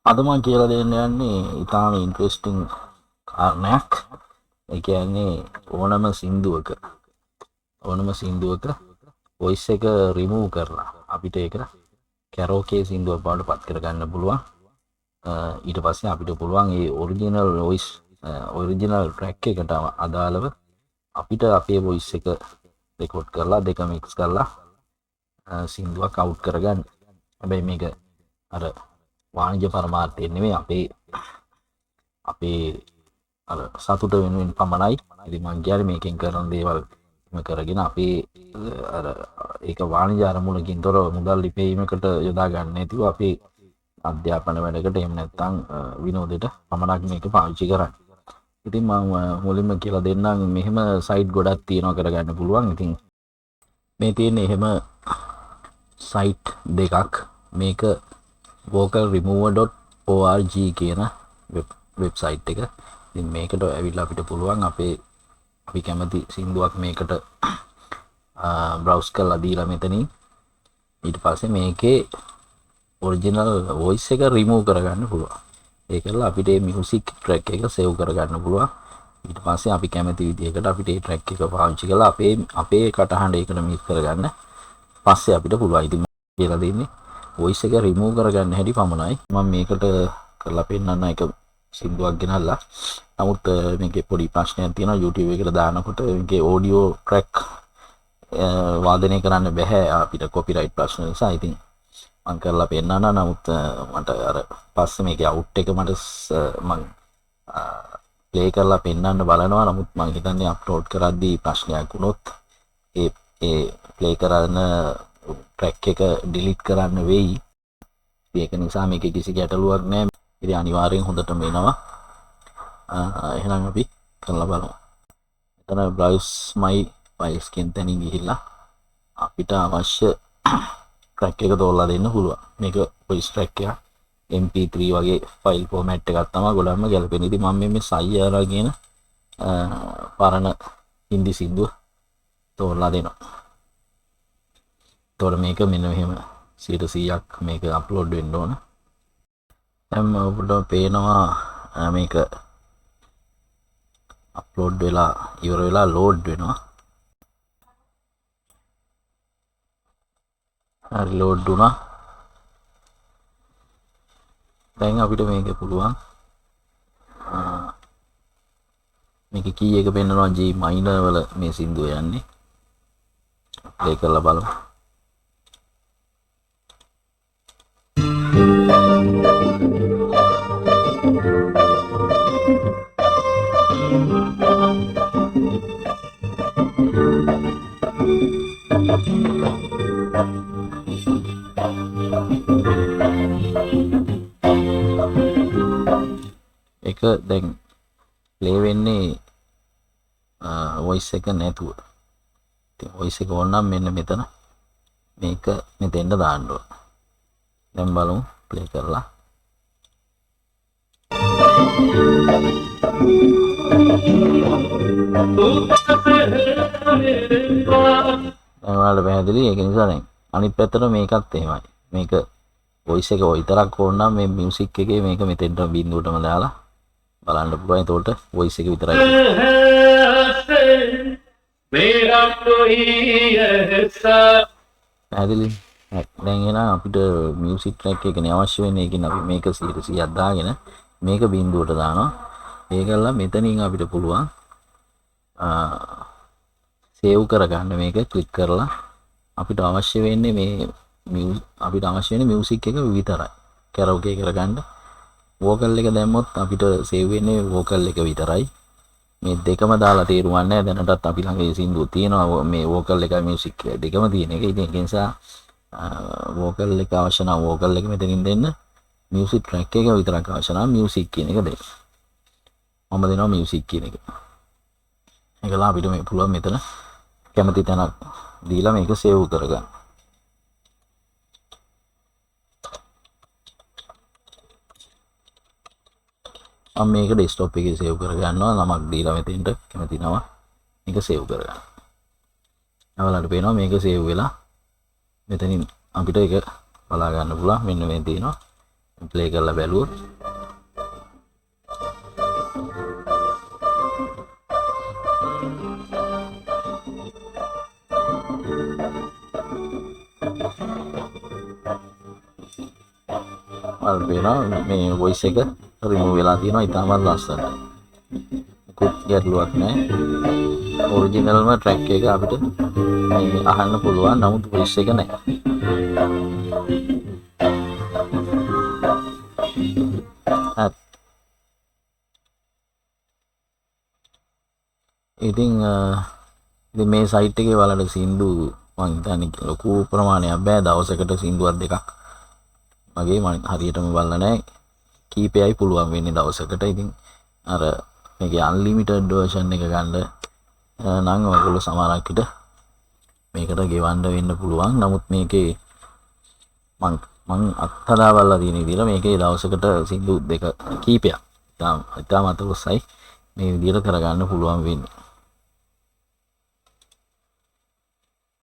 අද මම කියලා දෙන්න යන්නේ ඉතාම ඉන්ට්‍රෙස්ටිං කාරණයක්. ඒ කියන්නේ ඕනම සින්දුවක වොයිස් එක රිමූව් කරලා අපිට ඒක කැරෝකේ සින්දුවක් බවට පත් කරගන්න පුළුවන්. ඊට පස්සේ අපිට පුළුවන් ඒ ඔරිජිනල් ට්‍රැක් එකට අදාළව අපිට අපේ වොයිස් එක රෙකෝඩ් කරලා දෙක මික්ස් කරලා සින්දුවක් අවුට් කරගන්න. හැබැයි මේක අර වාණිජ පරමාර්ථයෙන් නෙමෙයි අපේ අර සතුට වෙනුවෙන් පමණයි. ඉතින් මං කියන්නේ මේකෙන් කරන දේවල් කරගෙන අපේ අර ඒක වාණිජ අරමුණකින් තොරව මුදල් ලිපීමකට යොදා ගන්න නැතිව අපේ අධ්‍යාපන වැඩකට එහෙම නැත්නම් විනෝදයට පමණක් මේක පාවිච්චි කරන්න. ඉතින් මම මුලින්ම කියලා දෙන්නම් මෙහෙම සයිට් ගොඩක් තියෙනවා කරගන්න පුළුවන්. ඉතින් මේ තියෙන එහෙම සයිට් දෙකක්. මේක vocalremover.org කියන වෙබ්සයිට් එක. ඉතින් මේකට ඇවිල්ලා අපිට පුළුවන් අපි කැමති සින්දුවක් මේකට බ්‍රවුස් කරලා දීලා මෙතනින් ඊට පස්සේ මේකේ ඔරිජිනල් වොයිස් එක රිමූව් කරගන්න පුළුවන්. ඒකලා අපිට මේ මියුසික් ට්‍රැක් එක සේව් කරගන්න පුළුවන්. ඊට පස්සේ අපි කැමති විදිහකට අපිට මේ ට්‍රැක් එක පාවිච්චි කරලා අපේ කටහඬ ඒකට මික්ස් කරගන්න පස්සේ අපිට පුළුවන්. ඉතින් මම කියලා දෙන්නේ වොයිස් එක රිමූව් කරගන්න හැටි පමණයි. මම මේකට කරලා පෙන්නන්න එක සින්දුවක් ගෙනල්ලා. නමුත් මේකේ පොඩි ප්‍රශ්නයක් තියෙනවා. YouTube එකට දානකොට මේකේ ඔඩියෝ ට්‍රැක් වාදනය කරන්න බෑ අපිට කොපිරයිට් ප්‍රශ්න නිසා. ඉතින් මම කරලා පෙන්නන්න. නමුත් මට අර පස්සේ මේකේ අවුට් එක මම ප්ලේ කරලා පෙන්නන්න බලනවා. නමුත් මම හිතන්නේ අප්ලෝඩ් කරද්දී ප්‍රශ්නයක් වුණොත් ඒ ප්ලේ කරන ට්‍රැක් එක ඩිලීට් කරන්න වෙයි. ඒක නිසා මේකේ කිසි ගැටලුවක් නැහැ. ඉතින් අනිවාර්යෙන් හොඳටම එනවා. එහෙනම් අපි කරලා බලමු. එතන browse my files කියන තැනින් ගිහිල්ලා අපිට අවශ්‍ය ට්‍රැක් එක තෝරලා දෙන්න පුළුවන්. මේක voice track එක mp3 වගේ ෆයිල් ෆෝමැට් එකක් තමයි ගොඩක්ම ගැලපෙන්නේ. ඉතින් මම මේ සයියාරා කියන පරණ හින්දි සින්දුව තෝරලා දෙනවා. තොර මේක මෙන්න මෙහෙම 100%ක් මේක අප්ලෝඩ් වෙන්න ඕන. දැන් ඔබට පේනවා මේක අප්ලෝඩ් වෙලා ඉවර වෙලා ලෝඩ් වෙනවා. හරි ලෝඩ් වුණා. දැන් අපිට මේක පුළුවන් මේක කී එක පෙන්නනවා G minor වල මේ සින්දුව යන්නේ. ප්ලේ කරලා බලමු. ඒක දැන් ප්ලේ වෙන්නේ වොයිස් එක නැතුව. ඉතින් වොයිස් එක ඕන නම් මෙන්න මෙතන මේක මෙතෙන්ට දාන්න ඕන. දැන් බලමු ප්ලේ කරලා. ඔයාලට පැහැදිලි. ඒක නිසා දැන් අනිත් පැත්තට මේකත් එහෙමයි. මේක වොයිස් එක විතරක් ඕන නම් මේ මියුසික් එකේ මේක මෙතෙන්ට බිඳුවටම දාලා බලන්න පුළුවන්. එතකොට වොයිස් එක විතරයි. පැහැදිලි. දැන් එන අපිට මියුසික් ට්‍රැක් එකනේ අවශ්‍ය වෙන්නේ. ඒකින් අපි මේක 100ක් දාගෙන මේක බිඳුවට දානවා. ඒකල්ලා මෙතනින් අපිට පුළුවන් සේව් කරගන්න. මේක ක්ලික් කරලා අපිට අවශ්‍ය වෙන්නේ මියුසික් එක විතරයි. කැරෝකේ කරගන්න වෝකල් එක දැම්මොත් අපිට සේව් වෙන්නේ වෝකල් එක විතරයි. මේ දෙකම දාලා තේරුම් නැහැ. දැනටත් අපි ළඟ ඒ සින්දුව තියෙනවා. මේ වෝකල් එකයි මියුසික් දෙකම තියෙන එක. ඉතින් ඒ නිසා වෝකල් එක අවශ්‍ය නම් වෝකල් එක මෙතනින් දෙන්න. මියුසික් ට්‍රැක් එක විතරක් අවශ්‍ය නම් මියුසික් කියන එක දෙන්න. මම දෙනවා මියුසික් කියන එක. ඒකලා අපිට මේ පුළුවන් මෙතන කැමති තැනක් දීලා මේක සේව් කරගන්න. මම මේක ඩෙස්ක්ටොප් එකේ සේව් කරගන්නවා. නමක් දීලා මෙතෙන්ට කැමති නම මේක සේව් කරගන්න. ඔයාලට පේනවා මේක සේව් වෙලා මෙතනින් අපිට ඒක බලා ගන්න පුළුවන්. මෙන්න මේ තියෙනවා. ප්ලේ කරලා බැලුවොත් වල පේනවා මේ වොයිස් එක රිමූව් වෙලා තියෙනවා. ඉතාමත් ලස්සනයි. කුත් ගැටලුවක් නැහැ. ඔරිජිනල්ම ට්‍රැක් එක අපිට මේ අහන්න පුළුවන්. නමුත් වොයිස් එක නැහැ. ඉතින් මේ සයිට් එකේ වලට සින්දු මං හිතන්නේ ලොකු ප්‍රමාණයක් බෑ. දවසකට සින්දුවක් දෙකක් මගේ මම හරියටම බලලා නැහැ. කීපයයි පුළුවන් වෙන්නේ දවසකට. ඉතින් අර මේකේ අන්ලිමිටඩ් වර්ෂන් එක ගන්න නම් ඔයගොල්ලෝ සමහරක් විට මේකට ගෙවන්න වෙන්න පුළුවන්. නමුත් මේකේ මං අත්හදා බලලා තියෙන විදිහට මේකේ දවසකට සින්දු දෙක කීපයක් ඉතාමත් උසයි මේ විදිහට කරගන්න පුළුවන් වෙන්නේ.